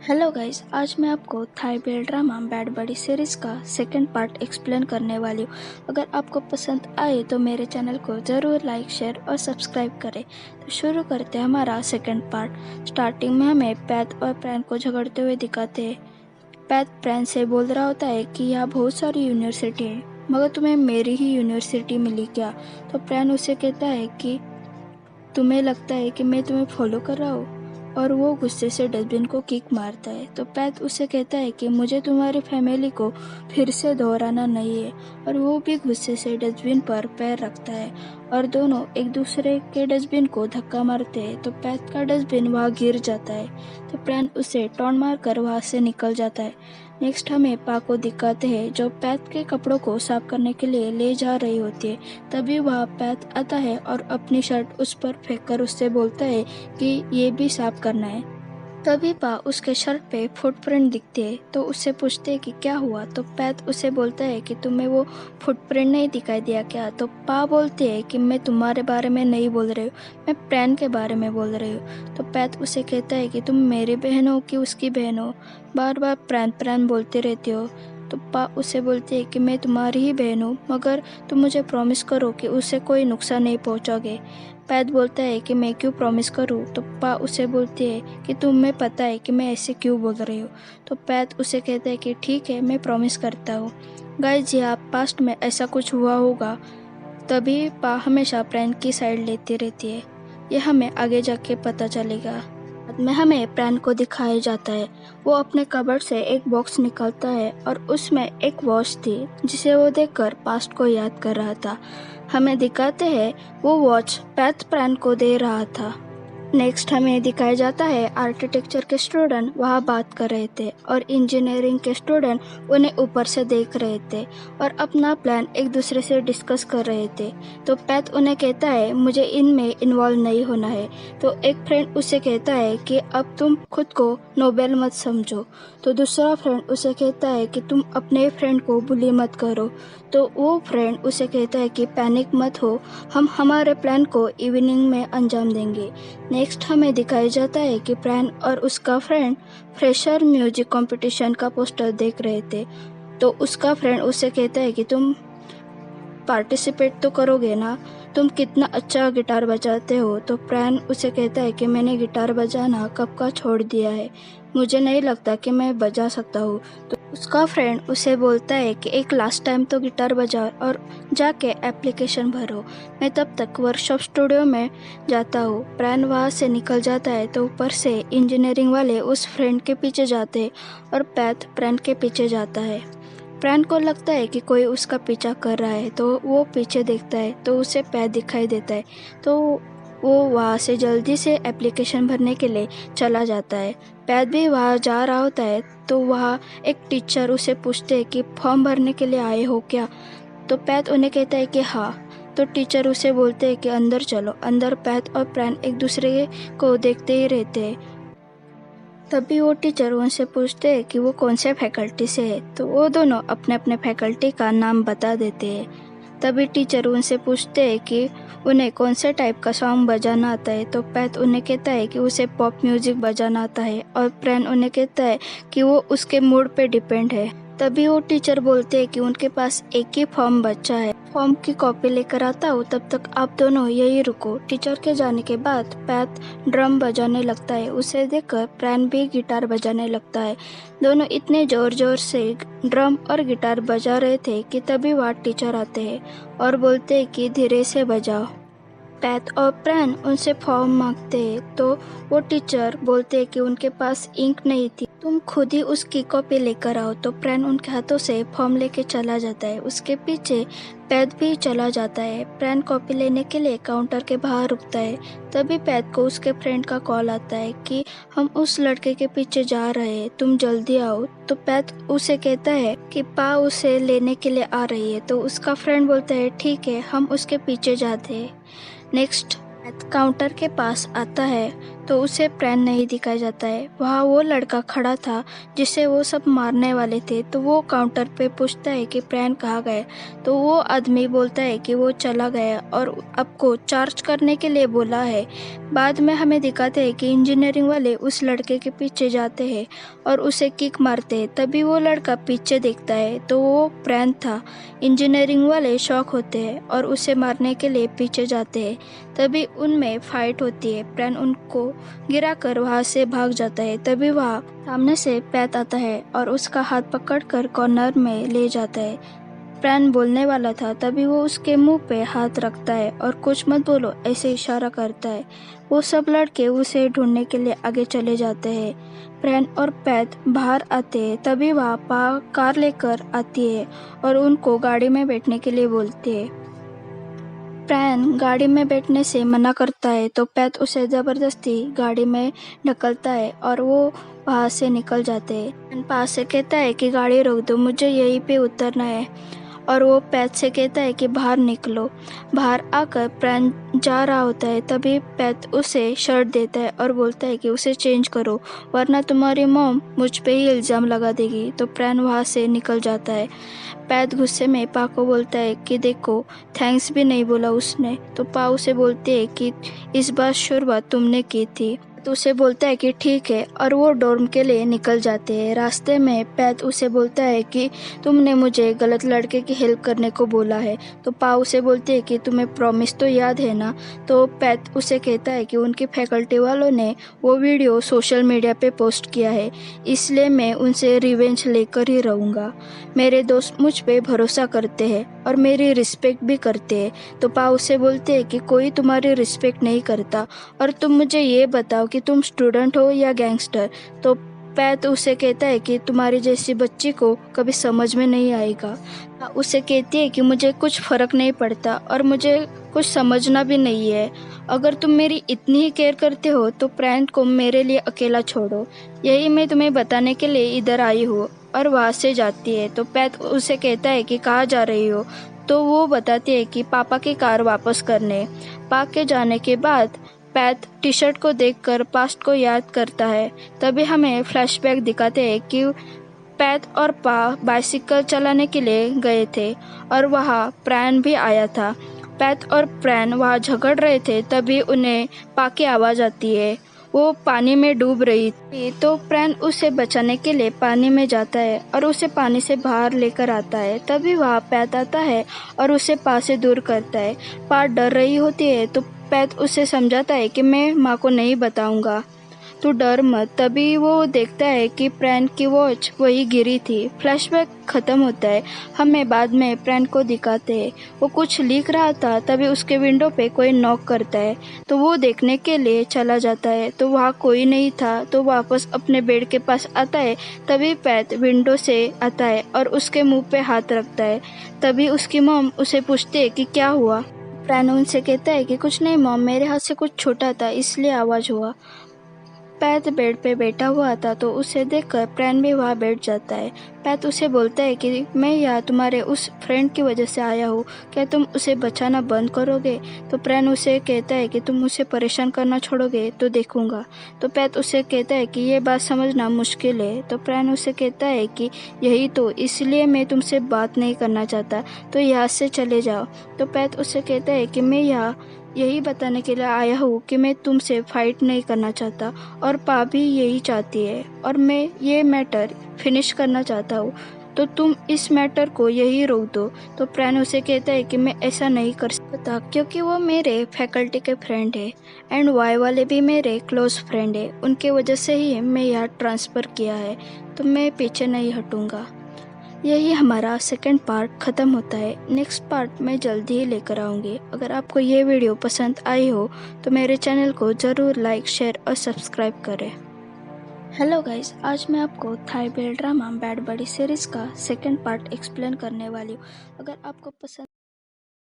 Hello guys, आज मैं आपको थाई बेल ड्रामा बैड बडी सीरीज़ का सेकंड पार्ट एक्सप्लेन करने वाली हूँ। अगर आपको पसंद आए तो मेरे चैनल को ज़रूर लाइक, शेयर और सब्सक्राइब करें। तो शुरू करते हैं हमारा सेकंड पार्ट। स्टार्टिंग में हमें पैथ और प्रैन को झगड़ते हुए दिखाते हैं। पैथ प्रैन से बोल रहा होता है कि यहाँ बहुत सारी यूनिवर्सिटी है, मगर तुम्हें मेरी ही यूनिवर्सिटी मिली क्या? तो प्रैन उसे कहता है कि तुम्हें लगता है कि मैं तुम्हें फॉलो कर रहा हूँ, और वो गुस्से से डस्टबिन को किक मारता है। तो पैथ उसे कहता है कि मुझे तुम्हारी फैमिली को फिर से दोहराना नहीं है, और वो भी गुस्से से डस्टबिन पर पैर रखता है और दोनों एक दूसरे के डस्टबिन को धक्का मारते हैं। तो पैथ का डस्टबिन वहाँ गिर जाता है, तो प्रैन उसे टॉन्ट मारकर वहाँ से निकल जाता है। नेक्स्ट हमें पा को दिखाते हैं जो पैथ के कपड़ों को साफ करने के लिए ले जा रही होती है। तभी वहाँ पैथ आता है और अपनी शर्ट उस पर फेंककर उससे बोलता है कि ये भी साफ करना है। तभी पा उसके शर्ट पे फुटप्रिंट दिखते हैं, तो उससे पूछते हैं कि क्या हुआ। तो पैथ उसे बोलता है कि तुम्हें वो फुटप्रिंट नहीं दिखाई दिया क्या? तो पा बोलते हैं कि मैं तुम्हारे बारे में नहीं बोल रही हूँ, मैं प्रैन के बारे में बोल रही हूँ। तो पैथ उसे कहता है कि तुम मेरी बहन हो कि उसकी बहन हो, बार बार प्रैन प्रैन बोलते रहते हो। तो पा उसे बोलती है कि मैं तुम्हारी ही बहन हूँ, मगर तुम मुझे प्रॉमिस करो कि उसे कोई नुकसान नहीं पहुँचोगे। पैथ बोलता है कि मैं क्यों प्रॉमिस करूँ? तो पा उसे बोलती है कि तुम्हें पता है कि मैं ऐसे क्यों बोल रही हूँ। तो पैथ उसे कहता है कि ठीक है, मैं प्रॉमिस करता हूँ। गाइस, जी आप पास्ट में ऐसा कुछ हुआ होगा, तभी पा हमेशा प्रैन की साइड लेती रहती है। यह हमें आगे जाके पता चलेगा। बाद में हमें प्रैन को दिखाया जाता है, वो अपने कबर्ड से एक बॉक्स निकालता है और उसमें एक वॉच थी जिसे वो देखकर पास्ट को याद कर रहा था। हमें दिखाते हैं वो वॉच पैथ प्रैन को दे रहा था। नेक्स्ट हमें दिखाया जाता है आर्किटेक्चर के स्टूडेंट वहाँ बात कर रहे थे और इंजीनियरिंग के स्टूडेंट उन्हें ऊपर से देख रहे थे और अपना प्लान एक दूसरे से डिस्कस कर रहे थे। तो पैथ उन्हें कहता है मुझे इनमें इन्वॉल्व नहीं होना है। तो एक फ्रेंड उसे कहता है कि अब तुम खुद को नोबेल मत समझो। तो दूसरा फ्रेंड उसे कहता है कि तुम अपने फ्रेंड को बुली मत करो। तो वो फ्रेंड उसे कहता है कि पैनिक मत हो, हम हमारे प्लान को इवनिंग में अंजाम देंगे। नेक्स्ट हमें दिखाया जाता है कि प्रैन और उसका फ्रेंड फ्रेशर म्यूजिक कंपटीशन का पोस्टर देख रहे थे। तो उसका फ्रेंड उसे कहता है कि तुम पार्टिसिपेट तो करोगे ना, तुम कितना अच्छा गिटार बजाते हो। तो प्रैन उसे कहता है कि मैंने गिटार बजाना कब का छोड़ दिया है, मुझे नहीं लगता कि मैं बजा सकता हूँ। तो उसका फ्रेंड उसे बोलता है कि एक लास्ट टाइम तो गिटार बजाओ और जाके एप्लीकेशन भरो, मैं तब तक वर्कशॉप स्टूडियो में जाता हूँ। प्रैन वहाँ से निकल जाता है तो ऊपर से इंजीनियरिंग वाले उस फ्रेंड के पीछे जाते हैं और पैथ प्रैन के पीछे जाता है। प्रैन को लगता है कि कोई उसका पीछा कर रहा है, तो वो पीछे देखता है तो उसे पैथ दिखाई देता है। तो वो वहाँ से जल्दी से एप्लीकेशन भरने के लिए चला जाता है। पैथ भी वहाँ जा रहा होता है, तो वहाँ एक टीचर उसे पूछते हैं कि फॉर्म भरने के लिए आए हो क्या? तो पैथ उन्हें कहता है कि हाँ। तो टीचर उसे बोलते हैं कि अंदर चलो। अंदर पैथ और प्रैन एक दूसरे को देखते ही रहते हैं। तभी वो टीचर उनसे पूछते हैं कि वो कौन से फैकल्टी से है। तो वो दोनों अपने अपने फैकल्टी का नाम बता देते हैं। तभी टीचर उनसे पूछते हैं कि उन्हें कौन से टाइप का सॉन्ग बजाना आता है। तो पैथ उन्हें कहता है कि उसे पॉप म्यूजिक बजाना आता है, और प्रैन उन्हें कहता है कि वो उसके मूड पे डिपेंड है। तभी वो टीचर बोलते हैं कि उनके पास एक ही फॉर्म बचा है, फॉर्म की कॉपी लेकर आता हूँ, तब तक आप दोनों यही रुको। टीचर के जाने के बाद पैथ ड्रम बजाने लगता है, उसे देखकर प्रैन भी गिटार बजाने लगता है। दोनों इतने जोर जोर से ड्रम और गिटार बजा रहे थे कि तभी वहाँ टीचर आते हैं और बोलते हैं कि धीरे से बजाओ। पैथ और प्रैन उनसे फॉर्म मांगते हैं, तो वो टीचर बोलते हैं कि उनके पास इंक नहीं थी, तुम खुद ही उसकी कॉपी लेकर आओ। तो प्रैन उनके हाथों से फॉर्म लेके चला जाता है, उसके पीछे पैथ भी चला जाता है। प्रैन कॉपी लेने के लिए काउंटर के बाहर रुकता है। तभी पैथ को उसके फ्रेंड का कॉल आता है कि हम उस लड़के के पीछे जा रहे हैं, तुम जल्दी आओ। तो पैथ उसे कहता है कि पा उसे लेने के लिए आ रही है। तो उसका फ्रेंड बोलता है ठीक है, हम उसके पीछे जाते हैं। नेक्स्ट काउंटर के पास आता है तो उसे प्रैन नहीं दिखाया जाता है। वहाँ वो लड़का खड़ा था जिसे वो सब मारने वाले थे। तो वो काउंटर पे पूछता है कि प्रैन कहाँ गए। तो वो आदमी बोलता है कि वो चला गया और आपको चार्ज करने के लिए बोला है। बाद में हमें दिखाते हैं कि इंजीनियरिंग वाले उस लड़के के पीछे जाते हैं और उसे किक मारते हैं। तभी वो लड़का पीछे देखता है तो वो प्रैन था। इंजीनियरिंग वाले शॉक होते हैं और उसे मारने के लिए पीछे जाते हैं। तभी उनमें फाइट होती है। प्रैन उनको गिराकर वहाँ से भाग जाता है। तभी वहाँ सामने से पैत आता है और उसका हाथ पकड़कर कॉर्नर में ले जाता है। प्रैन बोलने वाला था तभी वो उसके मुंह पे हाथ रखता है और कुछ मत बोलो ऐसे इशारा करता है। वो सब लड़के उसे ढूंढने के लिए आगे चले जाते हैं। प्रैन और पैत बाहर आते हैं तभी वहाँ पा कार लेकर आती है और उनको गाड़ी में बैठने के लिए बोलती है। प्रैन गाड़ी में बैठने से मना करता है तो पैत उसे जबरदस्ती गाड़ी में ढकलता है और वो वहाँ से निकल जाते हैं। प्रैन पास से कहता है कि गाड़ी रोक दो, मुझे यहीं पे उतरना है। और वो पैत से कहता है कि बाहर निकलो। बाहर आकर प्रैन जा रहा होता है तभी पैत उसे शर्ट देता है और बोलता है कि उसे चेंज करो वरना तुम्हारी मॉम मुझ पे ही इल्ज़ाम लगा देगी। तो प्रैन वहाँ से निकल जाता है। पैत गुस्से में पा को बोलता है कि देखो थैंक्स भी नहीं बोला उसने। तो पा उसे बोलते है कि इस बार शुरुआत तुमने की थी। तो उसे बोलता है कि ठीक है और वो डॉर्म के लिए निकल जाते हैं। रास्ते में पैत उसे बोलता है कि तुमने मुझे गलत लड़के की हेल्प करने को बोला है। तो पा उसे बोलती है कि तुम्हें प्रॉमिस तो याद है ना। तो पैत उसे कहता है कि उनकी फैकल्टी वालों ने वो वीडियो सोशल मीडिया पे पोस्ट किया है, इसलिए मैं उनसे रिवेंज लेकर ही रहूँगा। मेरे दोस्त मुझ पे भरोसा करते हैं और मेरी रिस्पेक्ट भी करते हैं। तो पा उसे बोलते हैं कि कोई तुम्हारी रिस्पेक्ट नहीं करता और तुम मुझे ये बताओ कि तुम स्टूडेंट हो या गैंगस्टर। तो पैत उसे कहता है कि तुम्हारी जैसी बच्ची को कभी समझ में नहीं आएगा। उसे कहती है कि मुझे कुछ फर्क नहीं पड़ता और मुझे कुछ समझना भी नहीं है। अगर तुम मेरी इतनी ही केयर करते हो तो प्रैन को मेरे लिए अकेला छोड़ो, यही मैं तुम्हें बताने के लिए इधर आई हूँ। और वहाँ से जाती है। तो पैत उसे कहता है कि कहाँ जा रही हो। तो वो बताती है कि पापा की कार वापस करने। पापा के जाने के बाद पैत टी शर्ट को देखकर पास्ट को याद करता है। तभी हमें फ्लैशबैक दिखाते हैं कि पैत और पा बाइसिकल चलाने के लिए गए थे और वहाँ प्रैन भी आया था। पैत और प्रैन वहाँ झगड़ रहे थे तभी उन्हें पा की आवाज़ आती है। वो पानी में डूब रही थी तो प्रैन उसे बचाने के लिए पानी में जाता है और उसे पानी से बाहर लेकर आता है। तभी वहाँ पैत आता है और उसे पा से दूर करता है। पा डर रही होती है तो पैत उसे समझाता है कि मैं माँ को नहीं बताऊंगा, तू डर मत। तभी वो देखता है कि प्रैन की वॉच वही गिरी थी। फ्लैशबैक खत्म होता है। हमें बाद में प्रैन को दिखाते हैं वो कुछ लिख रहा था तभी उसके विंडो पे कोई नॉक करता है। तो वो देखने के लिए चला जाता है तो वहाँ कोई नहीं था। तो वापस अपने बेड के पास आता है तभी पैत विंडो से आता है और उसके मुंह पे हाथ रखता है। तभी उसकी मॉम उसे पूछती है कि क्या हुआ। प्रैन उनसे कहता है कि कुछ नहीं मॉम, मेरे हाथ से कुछ छोटा था इसलिए आवाज़ हुआ। पैत बेड पे बैठा हुआ था तो उसे देखकर प्रैन भी वहाँ बैठ जाता है। पैत उसे बोलता है कि मैं यहाँ तुम्हारे उस फ्रेंड की वजह से आया हूँ, क्या तुम उसे बचाना बंद करोगे। तो प्रैन उसे कहता है कि तुम उसे परेशान करना छोड़ोगे तो देखूंगा। तो पैत उसे कहता है कि ये बात समझना मुश्किल है। तो प्रैन उसे कहता है कि यही तो, इसलिए मैं तुमसे बात नहीं करना चाहता, तो यहाँ से चले जाओ। तो पैत उसे कहता है कि मैं यहाँ यही बताने के लिए आया हूँ कि मैं तुमसे फाइट नहीं करना चाहता और पा भी यही चाहती है और मैं ये मैटर फिनिश करना चाहता हूँ, तो तुम इस मैटर को यही रोक दो। तो प्रैन उसे कहता है कि मैं ऐसा नहीं कर सकता क्योंकि वो मेरे फैकल्टी के फ्रेंड है एंड वाई वाले भी मेरे क्लोज फ्रेंड है, उनके वजह से ही मैं यहाँ ट्रांसफ़र किया है, तो मैं पीछे नहीं हटूँगा। यही हमारा सेकंड पार्ट ख़त्म होता है। नेक्स्ट पार्ट मैं जल्दी ही लेकर आऊँगी। अगर आपको ये वीडियो पसंद आई हो तो मेरे चैनल को ज़रूर लाइक, शेयर और सब्सक्राइब करें। हेलो गाइस, आज मैं आपको Thai BL drama bad buddy series का सेकंड पार्ट एक्सप्लेन करने वाली हूँ। अगर आपको पसंद